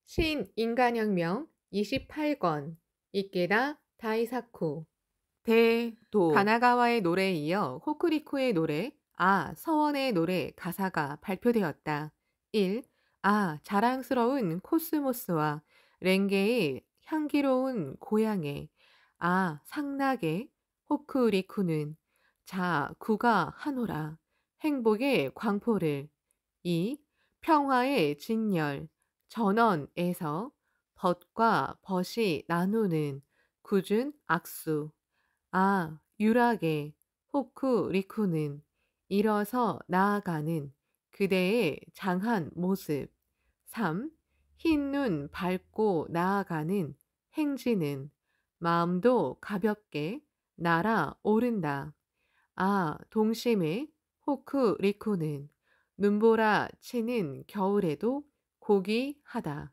신인간혁명 28권 이케다 다이사쿠 대도 가나가와의 노래에 이어 호쿠리쿠의 노래 서원의 노래 가사가 발표되었다. 1. 자랑스러운 코스모스와 렌게의 향기로운 고향에 상나게 호쿠리쿠는 구가 하노라 행복의 광포를 2. 평화의 진열 전원에서 덫과 벗이 나누는 굳은 악수 유락의 호쿠리쿠는 일어서 나아가는 그대의 장한 모습 3. 흰눈 밟고 나아가는 행진은 마음도 가볍게 날아오른다. 동심의 호쿠리쿠는 눈보라 치는 겨울에도 고귀하다.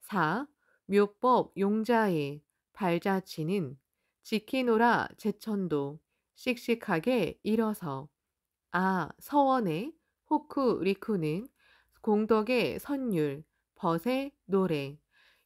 4. 묘법 용자의 발자취는 지키노라 제천도 씩씩하게 일어서 서원의 호쿠리쿠는 공덕의 선율 벗의 노래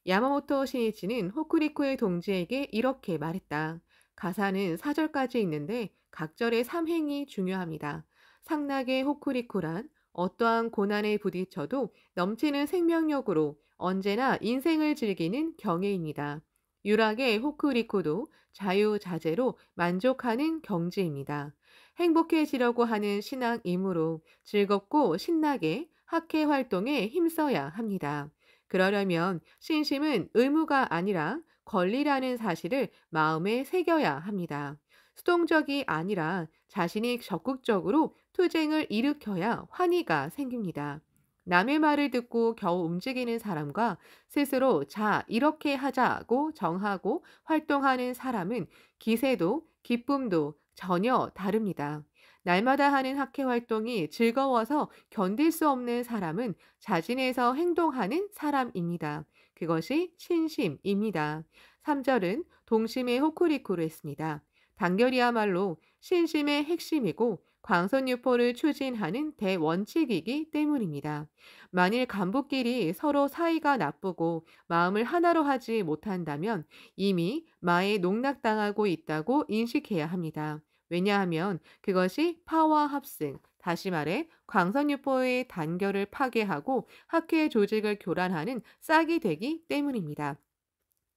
야마모토 신이치는 호쿠리쿠의 동지에게 이렇게 말했다. 가사는 4절까지 있는데 각절의 삼행이 중요합니다. 상락의 호쿠리쿠란 어떠한 고난에 부딪혀도 넘치는 생명력으로 언제나 인생을 즐기는 경애입니다. 유락의 호쿠리쿠도 자유자재로 만족하는 경지입니다. 행복해지려고 하는 신앙이므로 즐겁고 신나게 학회 활동에 힘써야 합니다. 그러려면 신심은 의무가 아니라 권리라는 사실을 마음에 새겨야 합니다. 수동적이 아니라 자신이 적극적으로 투쟁을 일으켜야 환희가 생깁니다. 남의 말을 듣고 겨우 움직이는 사람과 스스로 이렇게 하자고 정하고 활동하는 사람은 기세도 기쁨도 전혀 다릅니다. 날마다 하는 학회 활동이 즐거워서 견딜 수 없는 사람은 자진해서 행동하는 사람입니다. 그것이 신심입니다. 3절은 동심의 호쿠리쿠를 했습니다. 단결이야말로 신심의 핵심이고 광선유포를 추진하는 대원칙이기 때문입니다. 만일 간부끼리 서로 사이가 나쁘고 마음을 하나로 하지 못한다면 이미 마에 농락당하고 있다고 인식해야 합니다. 왜냐하면 그것이 파와 합승, 다시 말해 광선유포의 단결을 파괴하고 학회 조직을 교란하는 싹이 되기 때문입니다.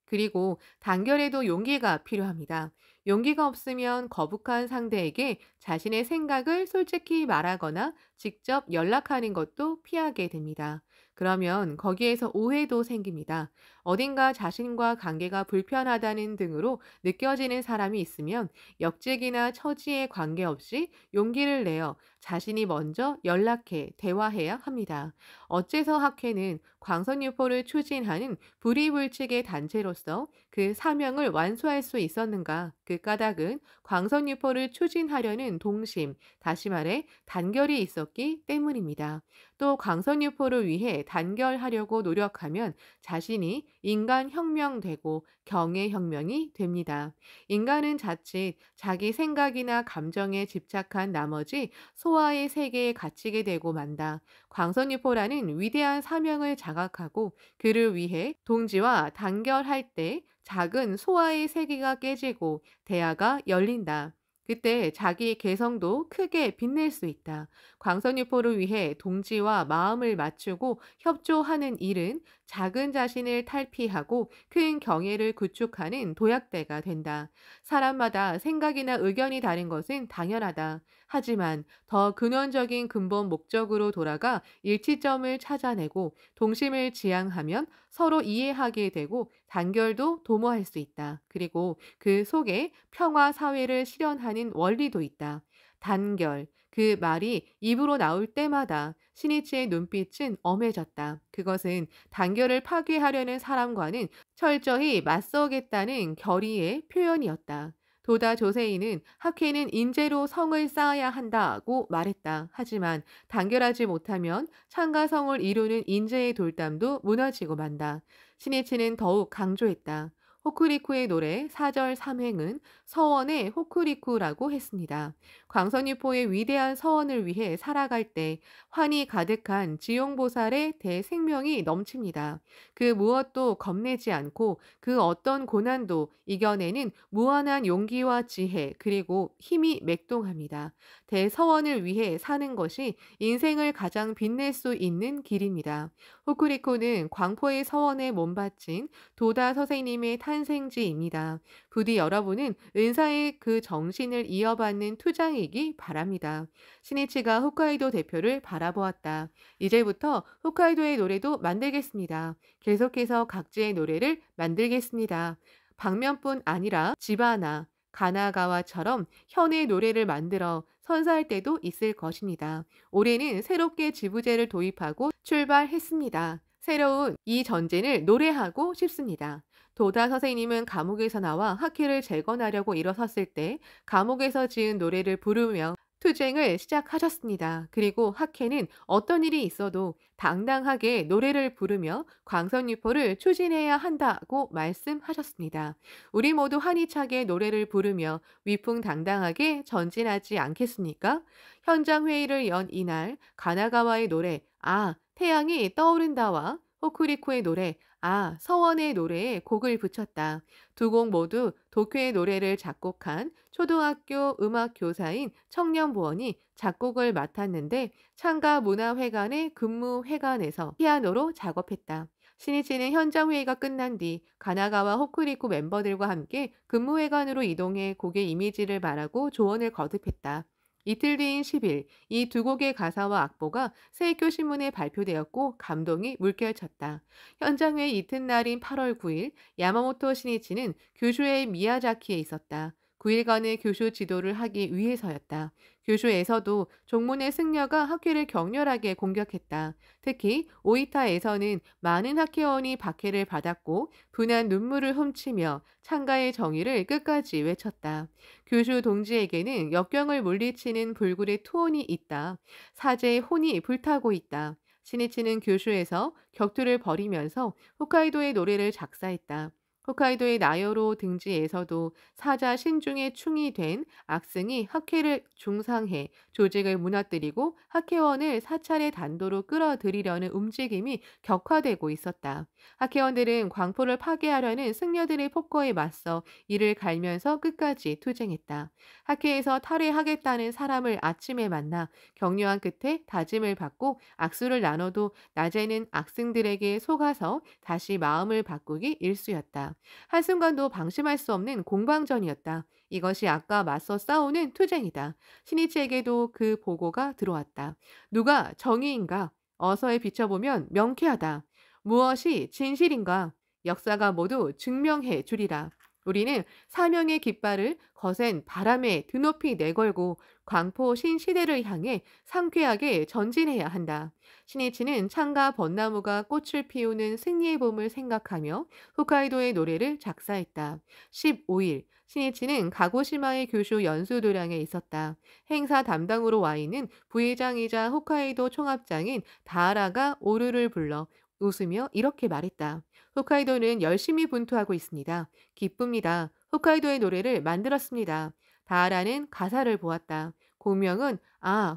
그리고 단결에도 용기가 필요합니다. 용기가 없으면 거북한 상대에게 자신의 생각을 솔직히 말하거나 직접 연락하는 것도 피하게 됩니다. 그러면 거기에서 오해도 생깁니다. 어딘가 자신과 관계가 불편하다는 등으로 느껴지는 사람이 있으면 역직이나 처지에 관계없이 용기를 내어 자신이 먼저 연락해 대화해야 합니다. 어째서 학회는 광선유포를 추진하는 불이불칙의 단체로서 그 사명을 완수할 수 있었는가? 그 까닭은 광선유포를 추진하려는 동심, 다시 말해 단결이 있었기 때문입니다. 또 광선유포를 위해 단결하려고 노력하면 자신이 인간혁명되고 경애혁명이 됩니다. 인간은 자칫 자기 생각이나 감정에 집착한 나머지 소아의 세계에 갇히게 되고 만다. 광선유포라는 위대한 사명을 자각하고 그를 위해 동지와 단결할 때 작은 소아의 세계가 깨지고 대화가 열린다. 그때 자기 개성도 크게 빛낼 수 있다. 광선유포를 위해 동지와 마음을 맞추고 협조하는 일은 작은 자신을 탈피하고 큰 경애를 구축하는 도약대가 된다. 사람마다 생각이나 의견이 다른 것은 당연하다. 하지만 더 근원적인 근본 목적으로 돌아가 일치점을 찾아내고 동심을 지향하면 서로 이해하게 되고 단결도 도모할 수 있다. 그리고 그 속에 평화 사회를 실현하는 원리도 있다. 단결. 그 말이 입으로 나올 때마다 신이치의 눈빛은 엄해졌다. 그것은 단결을 파괴하려는 사람과는 철저히 맞서겠다는 결의의 표현이었다. 도다 조세이는 학회는 인재로 성을 쌓아야 한다고 말했다. 하지만 단결하지 못하면 창가성을 이루는 인재의 돌담도 무너지고 만다. 신이치는 더욱 강조했다. 호쿠리쿠의 노래 4절 3행은 서원의 호쿠리쿠라고 했습니다. 광선유포의 위대한 서원을 위해 살아갈 때 환히 가득한 지용보살의 대생명이 넘칩니다. 그 무엇도 겁내지 않고 그 어떤 고난도 이겨내는 무한한 용기와 지혜 그리고 힘이 맥동합니다. 대서원을 위해 사는 것이 인생을 가장 빛낼 수 있는 길입니다. 호쿠리코는 광포의 서원에 몸바친 도다 선생님의 탄생지입니다. 부디 여러분은 은사의 그 정신을 이어받는 투장이기 바랍니다. 시니치가 홋카이도 대표를 바라보았다. 이제부터 홋카이도의 노래도 만들겠습니다. 계속해서 각지의 노래를 만들겠습니다. 방면뿐 아니라 지바나, 가나가와처럼 현의 노래를 만들어 선사할 때도 있을 것입니다. 올해는 새롭게 지부제를 도입하고 출발했습니다. 새로운 이 전쟁을 노래하고 싶습니다. 도다 선생님은 감옥에서 나와 학회를 재건하려고 일어섰을 때 감옥에서 지은 노래를 부르며 투쟁을 시작하셨습니다. 그리고 학회는 어떤 일이 있어도 당당하게 노래를 부르며 광선유포를 추진해야 한다고 말씀하셨습니다. 우리 모두 한이차게 노래를 부르며 위풍당당하게 전진하지 않겠습니까? 현장 회의를 연 이날 가나가와의 노래 아 태양이 떠오른다와 호쿠리코의 노래 아 서원의 노래에 곡을 붙였다. 두 곡 모두 도쿄의 노래를 작곡한 초등학교 음악 교사인 청년부원이 작곡을 맡았는데 창가 문화회관의 근무회관에서 피아노로 작업했다. 신이치는 현장 회의가 끝난 뒤 가나가와 호쿠리쿠 멤버들과 함께 근무회관으로 이동해 곡의 이미지를 말하고 조언을 거듭했다. 이틀 뒤인 10일, 이 두 곡의 가사와 악보가 세이쿄 신문에 발표되었고 감동이 물결쳤다. 현장회의 이튿날인 8월 9일, 야마모토 신이치는 규슈의 미야자키에 있었다. 9일간의 규슈 지도를 하기 위해서였다. 규슈에서도 종문의 승려가 학회를 격렬하게 공격했다. 특히 오이타에서는 많은 학회원이 박해를 받았고 분한 눈물을 훔치며 창가의 정의를 끝까지 외쳤다. 규슈 동지에게는 역경을 물리치는 불굴의 투혼이 있다. 사제의 혼이 불타고 있다. 신이치는 규슈에서 격투를 벌이면서 홋카이도의 노래를 작사했다. 홋카이도의 나요로 등지에서도 사자 신중에 충이 된 악승이 학회를 중상해 조직을 무너뜨리고 학회원을 사찰의 단도로 끌어들이려는 움직임이 격화되고 있었다. 학회원들은 광포를 파괴하려는 승려들의 폭거에 맞서 이를 갈면서 끝까지 투쟁했다. 학회에서 탈회하겠다는 사람을 아침에 만나 격려한 끝에 다짐을 받고 악수를 나눠도 낮에는 악승들에게 속아서 다시 마음을 바꾸기 일쑤였다. 한순간도 방심할 수 없는 공방전이었다. 이것이 아까 맞서 싸우는 투쟁이다. 신이치에게도 그 보고가 들어왔다. 누가 정의인가? 어서에 비춰보면 명쾌하다. 무엇이 진실인가? 역사가 모두 증명해 주리라. 우리는 사명의 깃발을 거센 바람에 드높이 내걸고 광포 신시대를 향해 상쾌하게 전진해야 한다. 신이치는 창가 벚나무가 꽃을 피우는 승리의 봄을 생각하며 홋카이도의 노래를 작사했다. 15일 신이치는 가고시마의 규슈 연수도량에 있었다. 행사 담당으로 와 있는 부회장이자 홋카이도 총합장인 다하라가 오르를 불러 웃으며 이렇게 말했다. 홋카이도는 열심히 분투하고 있습니다. 기쁩니다. 홋카이도의 노래를 만들었습니다. 다하라는 가사를 보았다. 공명은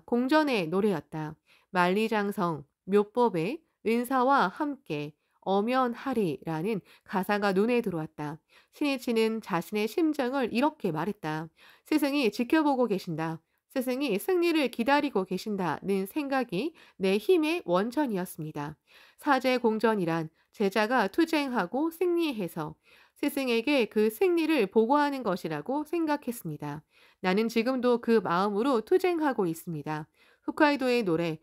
공전의 노래였다. 만리장성, 묘법의 은사와 함께 엄연하리라는 가사가 눈에 들어왔다. 신이치는 자신의 심정을 이렇게 말했다. 스승이 지켜보고 계신다. 스승이 승리를 기다리고 계신다는 생각이 내 힘의 원천이었습니다. 사제 공전이란 제자가 투쟁하고 승리해서 스승에게 그 승리를 보고하는 것이라고 생각했습니다. 나는 지금도 그 마음으로 투쟁하고 있습니다. 홋카이도의 노래,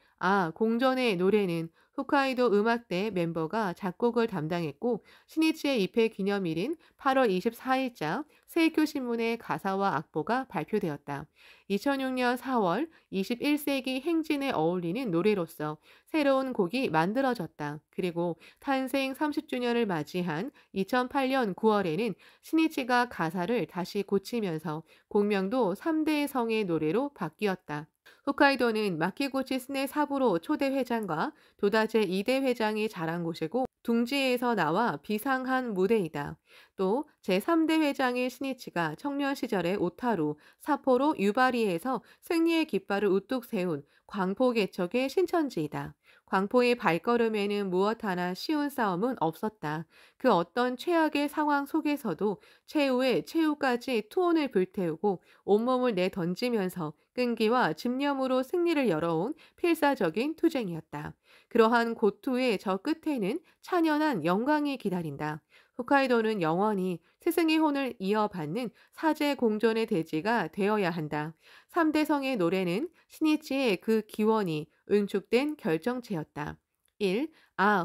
공전의 노래는 홋카이도 음악대 멤버가 작곡을 담당했고 신이치의 입회 기념일인 8월 24일자 세이쿄 신문의 가사와 악보가 발표되었다. 2006년 4월 21세기 행진에 어울리는 노래로서 새로운 곡이 만들어졌다. 그리고 탄생 30주년을 맞이한 2008년 9월에는 신이치가 가사를 다시 고치면서 곡명도 3대의 성의 노래로 바뀌었다. 홋카이도는 마키구치 스네 사부로 초대 회장과 도다제 2대 회장이 자란 곳이고 둥지에서 나와 비상한 무대이다. 또 제3대 회장인 신이치가 청년 시절에 오타루, 사포로 유바리에서 승리의 깃발을 우뚝 세운 광포 개척의 신천지이다. 광포의 발걸음에는 무엇 하나 쉬운 싸움은 없었다. 그 어떤 최악의 상황 속에서도 최후의 최후까지 투혼을 불태우고 온몸을 내던지면서 끈기와 집념으로 승리를 열어온 필사적인 투쟁이었다. 그러한 고투의 저 끝에는 찬연한 영광이 기다린다. 홋카이도는 영원히 스승의 혼을 이어받는 사제 공존의 대지가 되어야 한다. 3대 성의 노래는 신이치의 그 기원이 응축된 결정체였다. 1.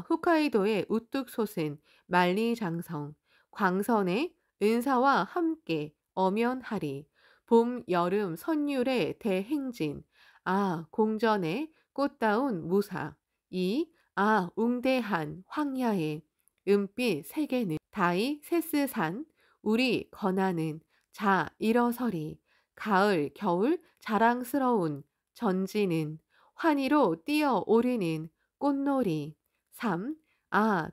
홋카이도의 우뚝 솟은 만리장성. 광선의 은사와 함께 엄연하리. 봄, 여름, 선율의 대행진. 공전의 꽃다운 무사. 2. 웅대한 황야의 은빛 세계는 다이 세스산. 우리 권하는 자 일어서리. 가을, 겨울 자랑스러운 전지는 환희로 뛰어오르는 꽃놀이. 3.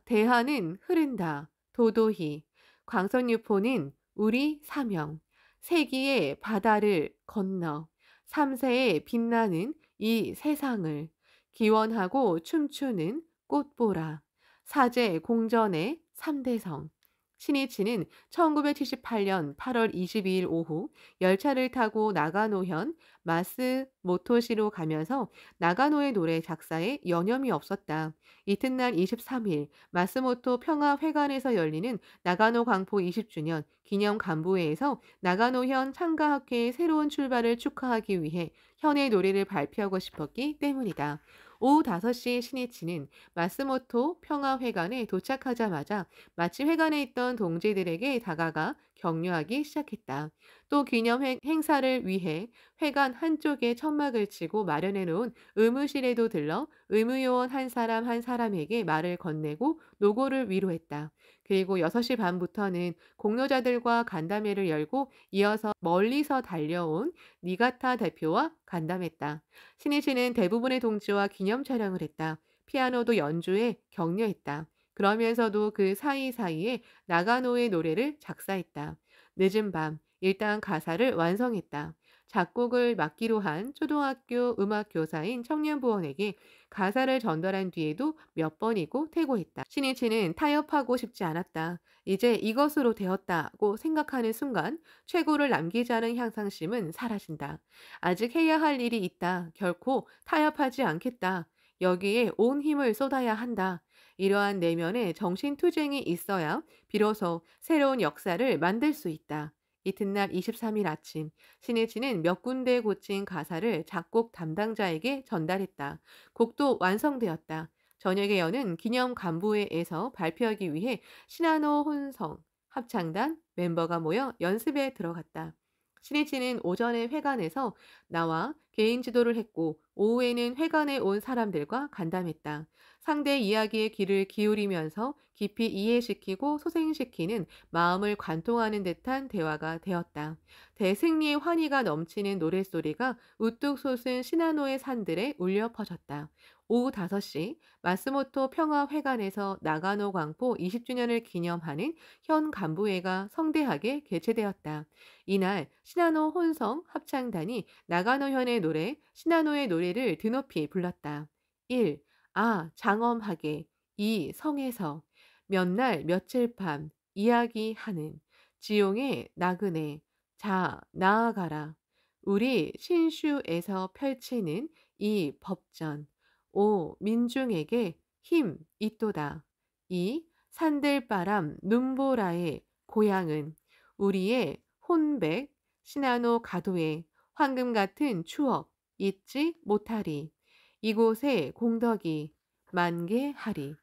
대하는 흐른다. 도도히. 광선유포는 우리 사명. 세기의 바다를 건너 3세에 빛나는 이 세상을 기원하고 춤추는 꽃보라. 사제 공전의 3대성. 신이치는 1978년 8월 22일 오후 열차를 타고 나가노현 마스모토시로 가면서 나가노의 노래 작사에 여념이 없었다. 이튿날 23일 마스모토 평화회관에서 열리는 나가노 광포 20주년 기념 간부회에서 나가노현 창가학회의 새로운 출발을 축하하기 위해 현의 노래를 발표하고 싶었기 때문이다. 오후 5시 신이치는 마스모토 평화회관에 도착하자마자 마침 회관에 있던 동지들에게 다가가 격려하기 시작했다. 또 기념 행사를 위해 회관 한쪽에 천막을 치고 마련해 놓은 의무실에도 들러 의무요원 한 사람 한 사람에게 말을 건네고 노고를 위로했다. 그리고 6시 반부터는 공로자들과 간담회를 열고 이어서 멀리서 달려온 니가타 대표와 간담했다. 신이치는 대부분의 동지와 기념 촬영을 했다. 피아노도 연주해 격려했다. 그러면서도 그 사이사이에 나가노의 노래를 작사했다. 늦은 밤 일단 가사를 완성했다. 작곡을 맡기로 한 초등학교 음악 교사인 청년부원에게 가사를 전달한 뒤에도 몇 번이고 퇴고했다. 신이치는 타협하고 싶지 않았다. 이제 이것으로 되었다고 생각하는 순간 최고를 남기지 않은 향상심은 사라진다. 아직 해야 할 일이 있다. 결코 타협하지 않겠다. 여기에 온 힘을 쏟아야 한다. 이러한 내면의 정신투쟁이 있어야 비로소 새로운 역사를 만들 수 있다. 이튿날 23일 아침, 신혜진은 몇 군데 고친 가사를 작곡 담당자에게 전달했다. 곡도 완성되었다. 저녁에 여는 기념 간부회에서 발표하기 위해 신한호 혼성 합창단 멤버가 모여 연습에 들어갔다. 신이치는 오전에 회관에서 나와 개인 지도를 했고 오후에는 회관에 온 사람들과 간담했다. 상대 이야기에 귀를 기울이면서 깊이 이해시키고 소생시키는 마음을 관통하는 듯한 대화가 되었다. 대승리의 환희가 넘치는 노랫소리가 우뚝 솟은 시나노의 산들에 울려 퍼졌다. 오후 5시 마스모토 평화회관에서 나가노 광포 20주년을 기념하는 현 간부회가 성대하게 개최되었다. 이날 시나노 혼성 합창단이 나가노현의 노래 시나노의 노래를 드높이 불렀다. 1. 장엄하게 2. 성에서 몇 날 며칠 밤 이야기하는 지용의 나그네 자 나아가라 우리 신슈에서 펼치는 이 법전 5. 민중에게 힘 있도다 2. 산들바람 눈보라의 고향은 우리의 혼백 시나노 가도의 황금 같은 추억 잊지 못하리. 이곳에 공덕이 만개하리.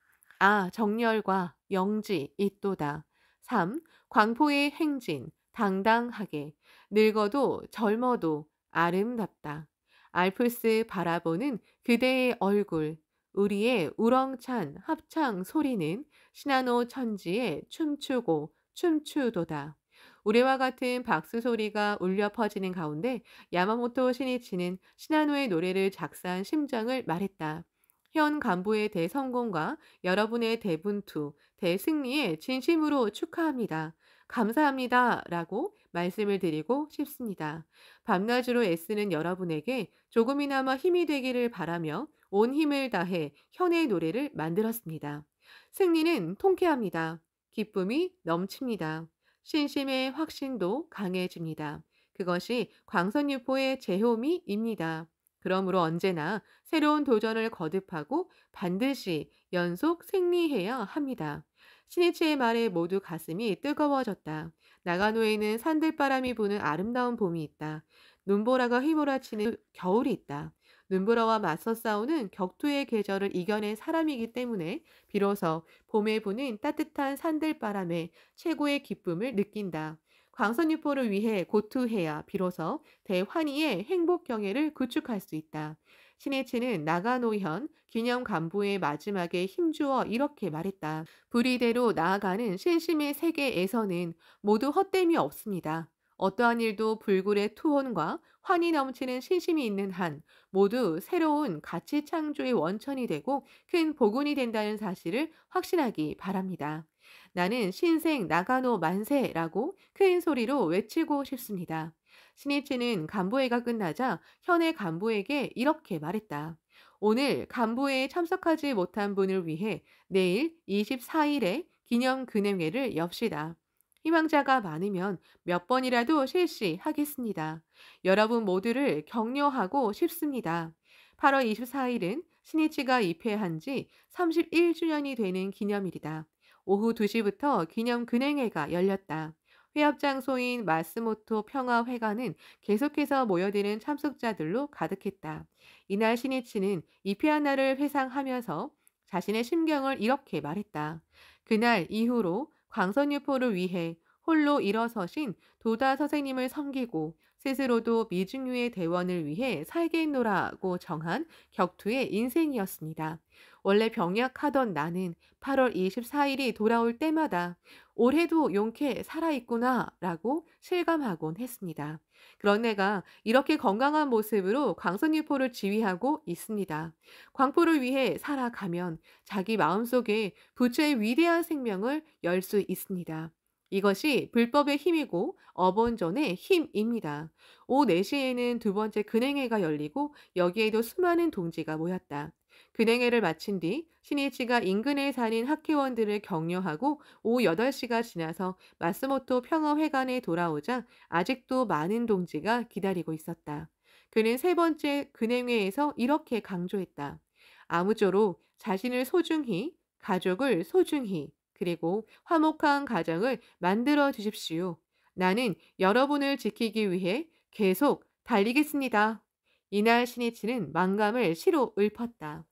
정열과 영지 있도다. 3. 광포의 행진 당당하게 늙어도 젊어도 아름답다. 알프스 바라보는 그대의 얼굴 우리의 우렁찬 합창 소리는 시나노 천지에 춤추고 춤추도다. 우레와 같은 박수 소리가 울려 퍼지는 가운데 야마모토 시니치는 시나노의 노래를 작사한 심정을 말했다. 현 간부의 대성공과 여러분의 대분투, 대승리에 진심으로 축하합니다. 감사합니다. 라고 말씀을 드리고 싶습니다. 밤낮으로 애쓰는 여러분에게 조금이나마 힘이 되기를 바라며 온 힘을 다해 현의 노래를 만들었습니다. 승리는 통쾌합니다. 기쁨이 넘칩니다. 신심의 확신도 강해집니다. 그것이 광선유포의 제호미입니다. 그러므로 언제나 새로운 도전을 거듭하고 반드시 연속 승리해야 합니다. 시니치의 말에 모두 가슴이 뜨거워졌다. 나가노에는 산들바람이 부는 아름다운 봄이 있다. 눈보라가 휘몰아치는 겨울이 있다. 눈보라와 맞서 싸우는 격투의 계절을 이겨낸 사람이기 때문에 비로소 봄에 부는 따뜻한 산들바람에 최고의 기쁨을 느낀다. 광선유포를 위해 고투해야 비로소 대환희의 행복 경애를 구축할 수 있다. 신해치는 나가노현 기념 간부의 마지막에 힘주어 이렇게 말했다. 불의대로 나아가는 신심의 세계에서는 모두 헛됨이 없습니다. 어떠한 일도 불굴의 투혼과 환희 넘치는 신심이 있는 한 모두 새로운 가치 창조의 원천이 되고 큰 복운이 된다는 사실을 확신하기 바랍니다. 나는 신생 나가노 만세라고 큰 소리로 외치고 싶습니다. 신이치는 간부회가 끝나자 현의 간부에게 이렇게 말했다. 오늘 간부회에 참석하지 못한 분을 위해 내일 24일에 기념 근행회를 엽시다. 희망자가 많으면 몇 번이라도 실시하겠습니다. 여러분 모두를 격려하고 싶습니다. 8월 24일은 신이치가 입회한 지 31주년이 되는 기념일이다. 오후 2시부터 기념 근행회가 열렸다. 회합 장소인 마스모토 평화회관은 계속해서 모여드는 참석자들로 가득했다. 이날 신이치는 입회한 날을 회상하면서 자신의 심경을 이렇게 말했다. 그날 이후로 광선유포를 위해 홀로 일어서신 도다 선생님을 섬기고 스스로도 미중유의 대원을 위해 살겠노라고 정한 격투의 인생이었습니다. 원래 병약하던 나는 8월 24일이 돌아올 때마다 올해도 용케 살아있구나 라고 실감하곤 했습니다. 그런 내가 이렇게 건강한 모습으로 광선유포를 지휘하고 있습니다. 광포를 위해 살아가면 자기 마음속에 부처의 위대한 생명을 열 수 있습니다. 이것이 불법의 힘이고 어본전의 힘입니다. 오후 4시에는 두 번째 근행회가 열리고 여기에도 수많은 동지가 모였다. 근행회를 마친 뒤 신이치가 인근에 사는 학회원들을 격려하고 오후 8시가 지나서 마스모토 평화회관에 돌아오자 아직도 많은 동지가 기다리고 있었다. 그는 세 번째 근행회에서 이렇게 강조했다. 아무쪼록 자신을 소중히, 가족을 소중히, 그리고 화목한 가정을 만들어 주십시오. 나는 여러분을 지키기 위해 계속 달리겠습니다. 이날 신이치는 만감을 시로 읊었다.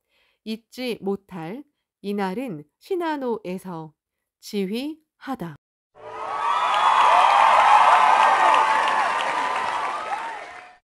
잊지 못할 이날은 시나노에서 지휘하다.